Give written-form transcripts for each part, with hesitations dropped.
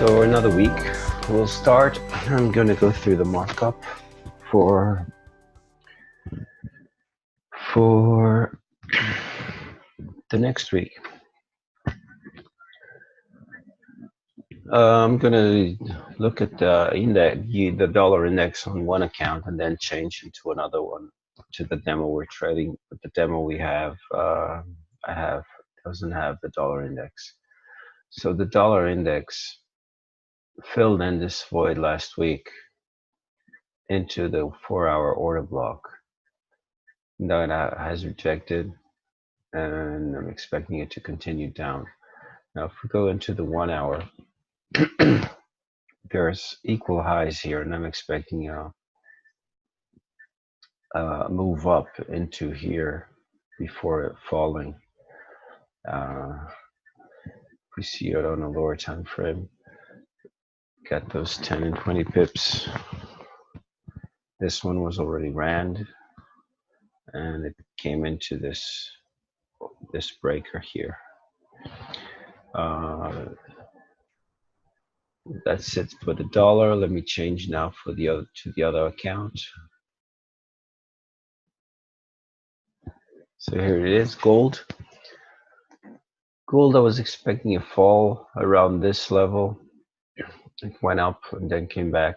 So another week, we'll start. I'm going to go through the markup for the next week. I'm going to look at the index, the dollar index on one account, and then change into another one to the demo we're trading. But the demo we have, doesn't have the dollar index. So the dollar index filled in this void last week into the 4-hour order block. That has rejected, and I'm expecting it to continue down. Now, if we go into the 1 hour, there's equal highs here, and I'm expecting a move up into here before it falling. We see it on a lower time frame. Got those 10 and 20 pips. This one was already ran, and it came into this breaker here. That's it for the dollar. Let me change now for the other account. So here it is, gold. Gold, I was expecting a fall around this level. It went up and then came back.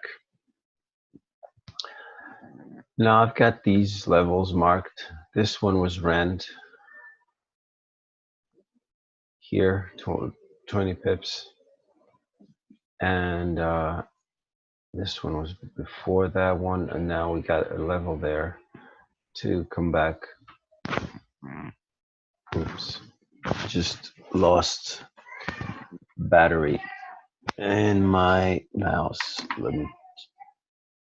Now I've got these levels marked. This one was ran here, 20 pips. And this one was before that one, and now we got a level there to come back. Oops, just lost battery in my mouse. Let me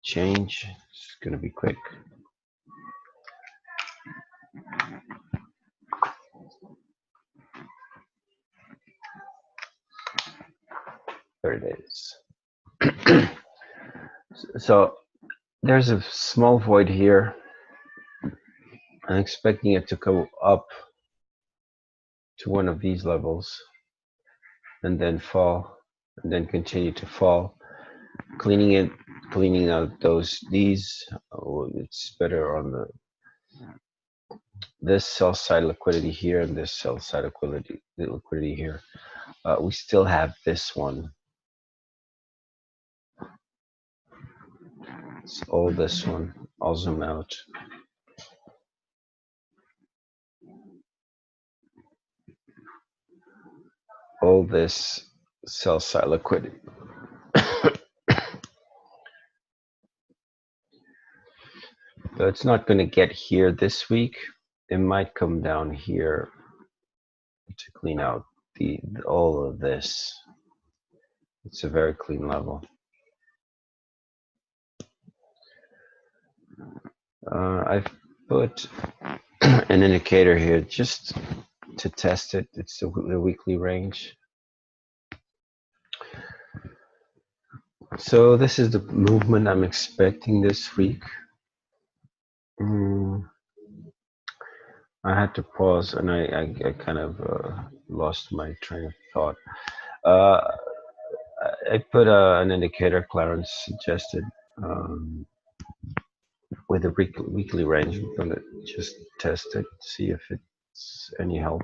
change. It's gonna be quick. There it is. So there's a small void here. I'm expecting it to go up to one of these levels and then fall, and then continue to fall. Cleaning out these. Oh, it's better on this sell side liquidity here and this sell side liquidity here. We still have this one. It's all this one. I'll zoom out. All this sell side liquidity. So it's not going to get here this week. It might come down here to clean out all of this. It's a very clean level. I've put an indicator here just to test it. It's the weekly range. So this is the movement I'm expecting this week. I had to pause, and I kind of lost my train of thought. I put an indicator Clarence suggested with a weekly range. I'm going to just test it, see if it's any help.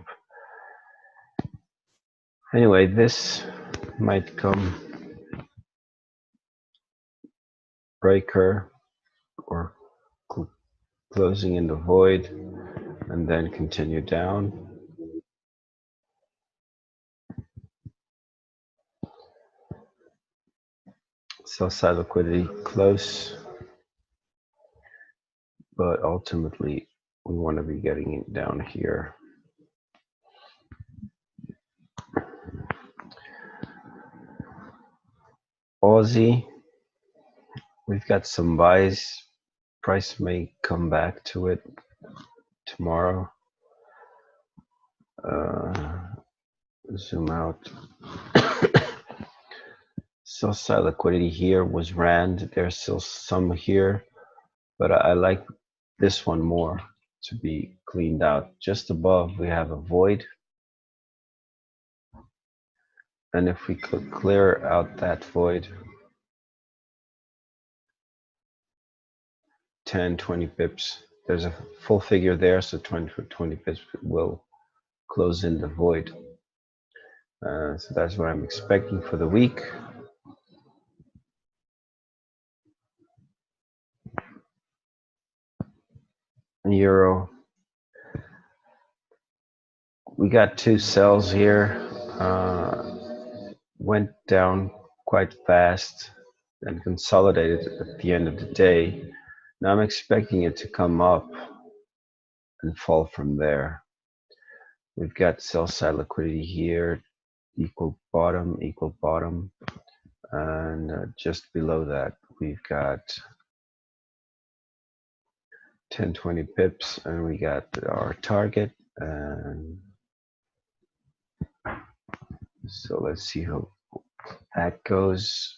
Anyway, this might come breaker or closing in the void and then continue down. Sell side liquidity close, but ultimately we want to be getting it down here. Aussie, we've got some buys. Price may come back to it tomorrow. Zoom out. Sell side liquidity here was ran. There's still some here, but I like this one more to be cleaned out. Just above we have a void. And if we could clear out that void, 10, 20 pips, there's a full figure there, so 20 pips will close in the void. So that's what I'm expecting for the week. Euro, we got two sells here. Went down quite fast and consolidated at the end of the day. Now I'm expecting it to come up and fall from there. We've got sell side liquidity here, equal bottom, and just below that we've got 10, 20 pips, and we got our target. And so let's see how that goes.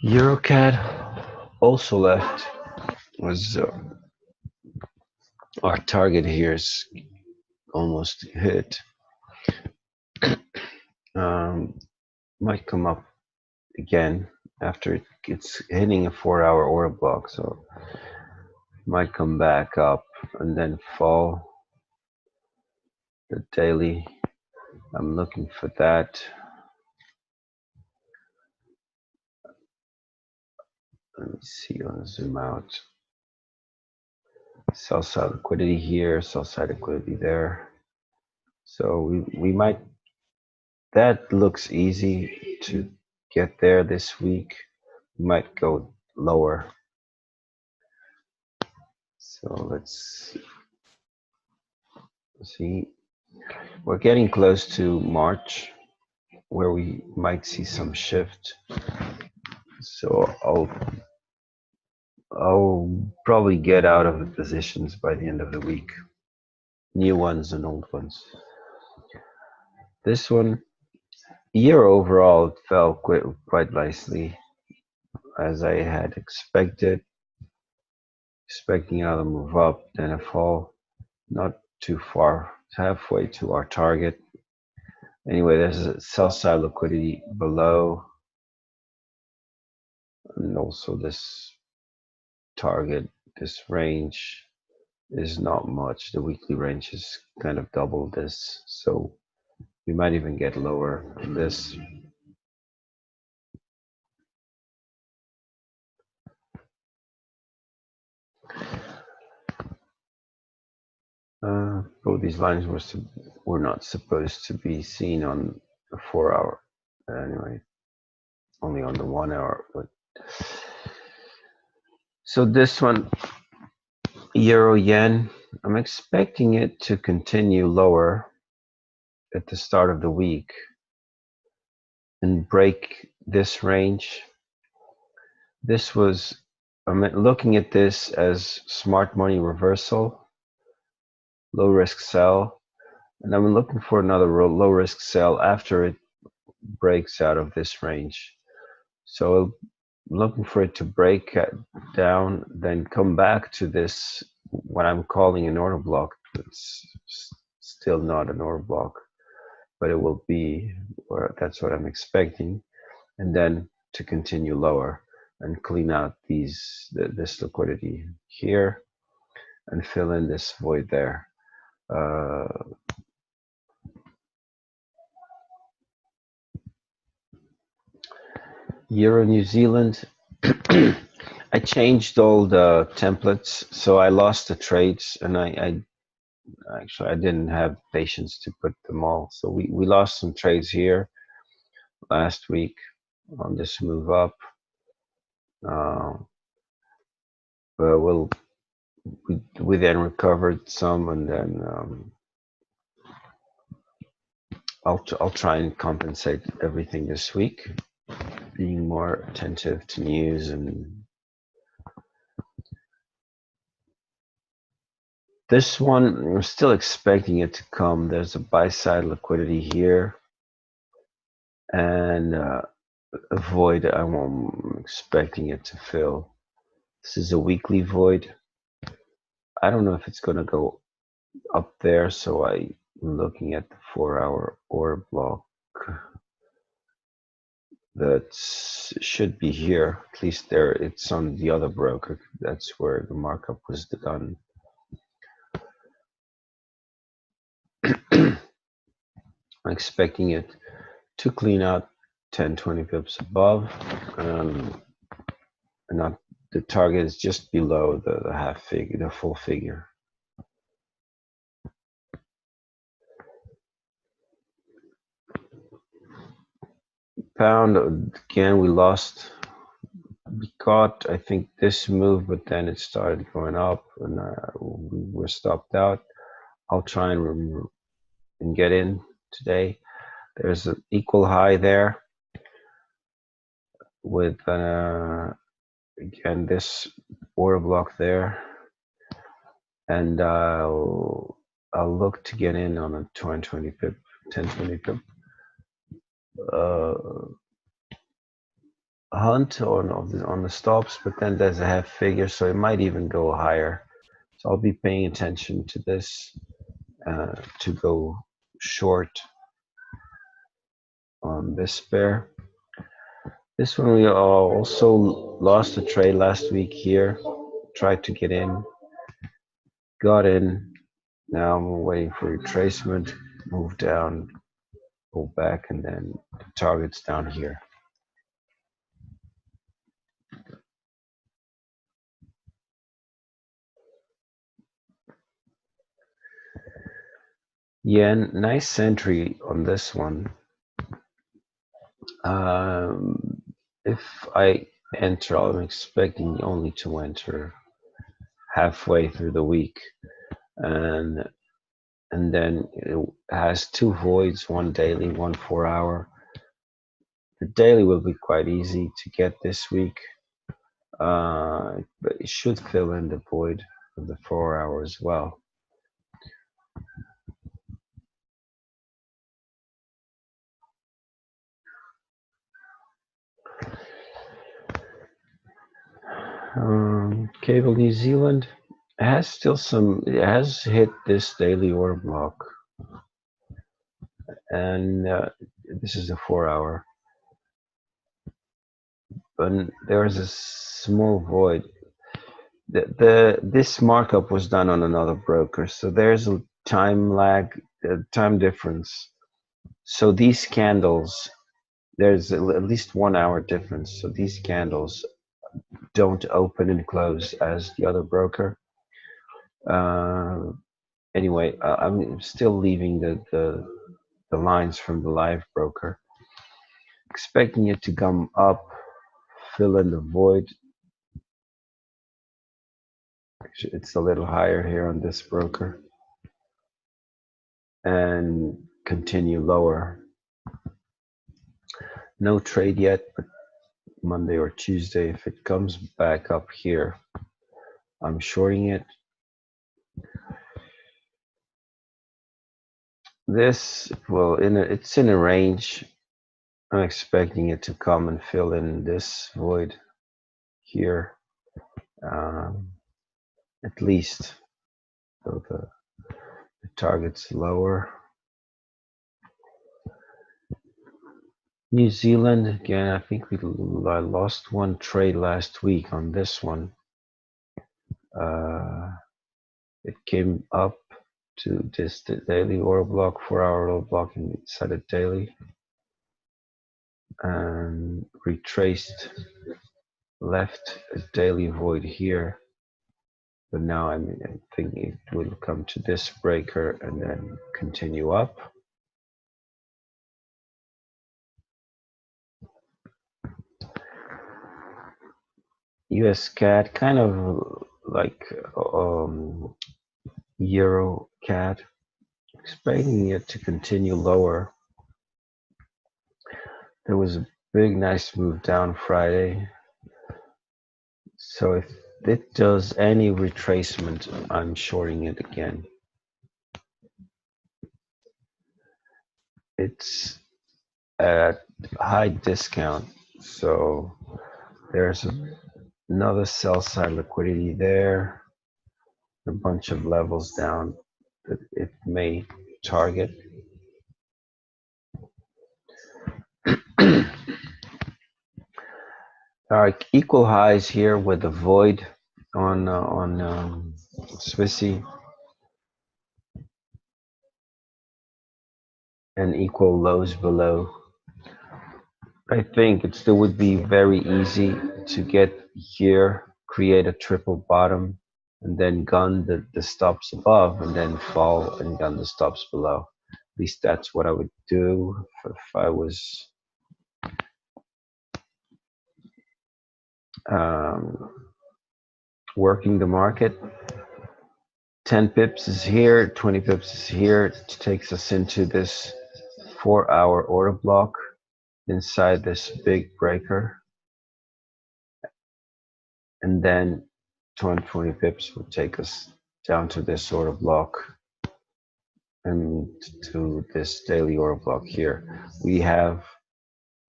EuroCAD also left. Was our target here is almost hit. Might come up again after it's hitting a 4-hour order block, so might come back up and then fall. The daily, I'm looking for that. Let me see, I'll zoom out. Sell side liquidity here, sell side liquidity there. So we might, that looks easy to get there this week. We might go lower. So let's see. We're getting close to March, where we might see some shift. So I'll probably get out of the positions by the end of the week. New ones and old ones. This one, year overall, it fell quite nicely, as I had expected. Expecting another move up, then a fall, not too far, halfway to our target. Anyway, there's a sell side liquidity below, and also this target, this range is not much. The weekly range is kind of double this, so we might even get lower than this. Both these lines were not supposed to be seen on a 4-hour. Anyway, only on the 1-hour. But so this one, Euro Yen, I'm expecting it to continue lower at the start of the week and break this range. This was, I'm looking at this as smart money reversal, low risk sell, and I'm looking for another low risk sell after it breaks out of this range. So I'm looking for it to break down, then come back to this, what I'm calling an order block. It's still not an order block, but it will be, or that's what I'm expecting, and then to continue lower and clean out this liquidity here and fill in this void there. Euro New Zealand, I changed all the templates, so I lost the trades, and I didn't have patience to put them all. So we lost some trades here last week on this move up. But we then recovered some, and then I'll try and compensate everything this week, being more attentive to news. And this one, we're still expecting it to come. There's a buy side liquidity here, and a void I'm expecting it to fill. This is a weekly void. I don't know if it's going to go up there, so I'm looking at the 4-hour order block that should be here. At least there, it's on the other broker. That's where the markup was done. I'm expecting it to clean out 10-20 pips above, and not the target is just below the half figure, the full figure. Pound again, we lost. We caught, I think, this move, but then it started going up, and we were stopped out. I'll try and get in today. There's an equal high there with again this order block there, and I'll look to get in on a 20 pip, 10-20 pip hunt on the stops, but then there's a half figure, so it might even go higher. So I'll be paying attention to this to go short on this pair. This one we also lost a trade last week here. Tried to get in, got in. Now I'm waiting for retracement, move down, go back, and then the target's down here. Yeah, nice entry on this one. If I enter, I'm expecting only to enter halfway through the week, and then it has two voids, one daily, one 4-hour. The daily will be quite easy to get this week, but it should fill in the void of the 4-hour as well. Cable New Zealand has still some. It has hit this daily order block, and this is a 4-hour. But there is a small void. This markup was done on another broker, so there's a time lag, time difference. So these candles, there's at least 1 hour difference. So these candles don't open and close as the other broker. Anyway, I'm still leaving the lines from the live broker, expecting it to come up, fill in the void. Actually, it's a little higher here on this broker, and continue lower. No trade yet, but Monday or Tuesday, if it comes back up here, I'm shorting it. This, well, it's in a range. I'm expecting it to come and fill in this void here, at least. So the target's lower. New Zealand, again, I think I lost one trade last week on this one. It came up to this daily order block, 4-hour order block inside a daily, and retraced, left a daily void here. But now I think it will come to this breaker and then continue up. US CAD, kind of like Euro CAD, expecting it to continue lower. There was a big nice move down Friday. So if it does any retracement, I'm shorting it again. It's at high discount. So there's another sell side liquidity there, a bunch of levels down that it may target. All right, equal highs here with the void on Swissy, and equal lows below. I think it still would be very easy to get here, create a triple bottom, and then gun the stops above, and then fall and gun the stops below. At least that's what I would do if I was working the market. 10 pips is here, 20 pips is here. It takes us into this 4-hour order block inside this big breaker. And then 20 pips would take us down to this order block and to this daily order block here. We have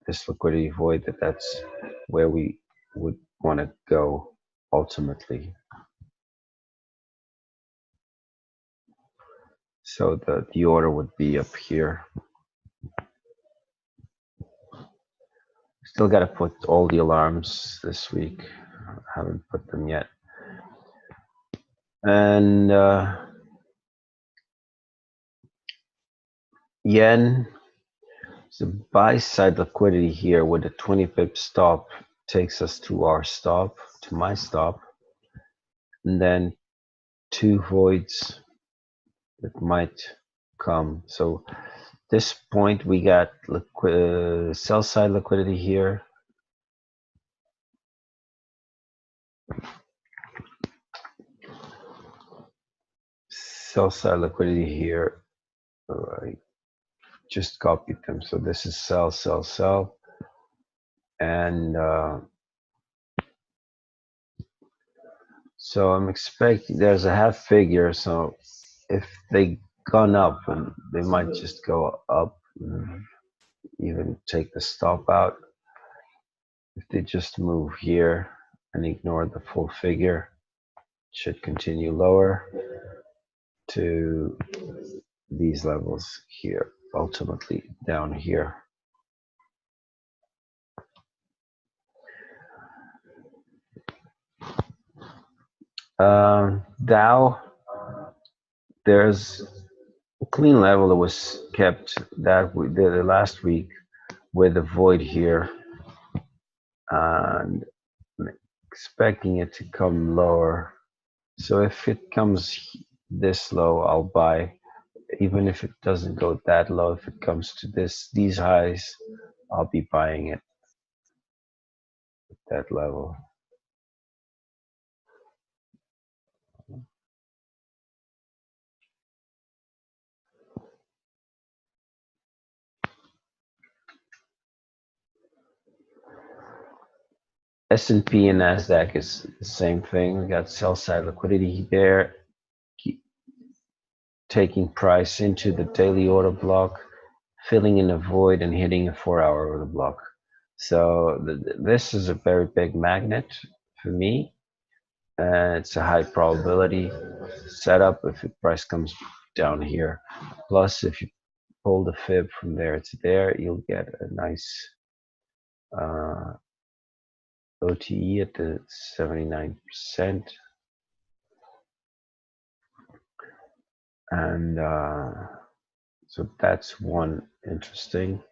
this liquidity void that's where we would want to go ultimately. So the order would be up here. Still got to put all the alarms this week. I haven't put them yet. And yen, so buy side liquidity here with a 20 pip stop takes us to our stop, to my stop, and then two voids that might come. So this point we got sell side liquidity here. Sell side liquidity here. I just copied them. So this is sell, sell, sell. And so I'm expecting there's a half figure. So if they gone up, and they might just go up, even take the stop out. If they just move here and ignore the full figure, it should continue lower to these levels here, ultimately down here. Dow, there's a clean level that was kept that the last week with a void here, and I'm expecting it to come lower. So if it comes this low, I'll buy. Even if it doesn't go that low, if it comes to these highs, I'll be buying it at that level. S&P and NASDAQ is the same thing. We got sell side liquidity there, taking price into the daily order block, filling in a void and hitting a 4-hour order block. So this is a very big magnet for me. It's a high probability setup if the price comes down here. Plus, if you pull the fib from there to there, you'll get a nice OTE at the 79%. And so that's one interesting.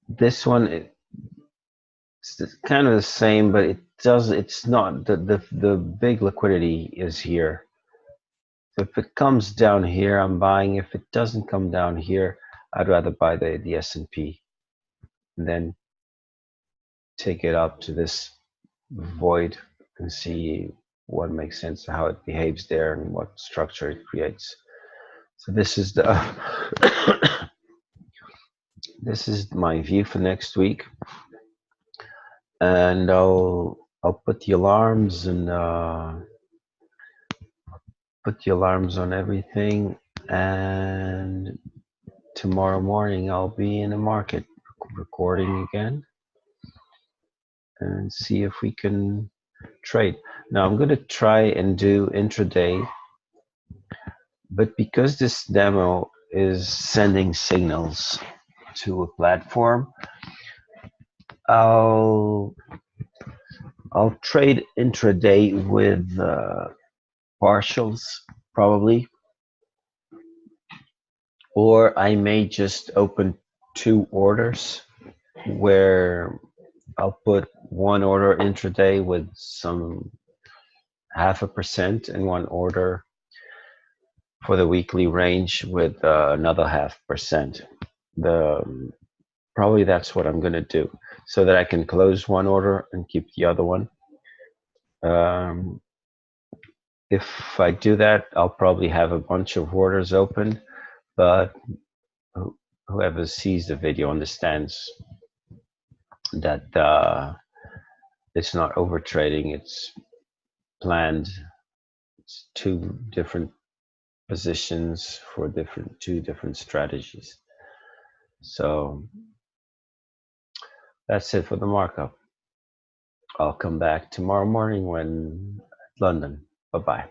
This one, it's kind of the same, but it's not, the big liquidity is here. So if it comes down here, I'm buying. If it doesn't come down here, I'd rather buy the S&P and then take it up to this void and see what makes sense, how it behaves there, and what structure it creates. So this is the this is my view for next week, and I'll put the alarms and put the alarms on everything, and tomorrow morning I'll be in the market recording again and see if we can trade. Now I'm going to try and do intraday, but because this demo is sending signals to a platform, I'll trade intraday with partials probably, or I may just open 2 orders where I'll put 1 order intraday with some 0.5% and 1 order for the weekly range with another 0.5%. Probably that's what I'm going to do, so that I can close 1 order and keep the other one. If I do that, I'll probably have a bunch of orders open, but whoever sees the video understands that it's not over trading, it's planned. It's 2 different positions for 2 different strategies. So that's it for the markup. I'll come back tomorrow morning when London. Bye-bye.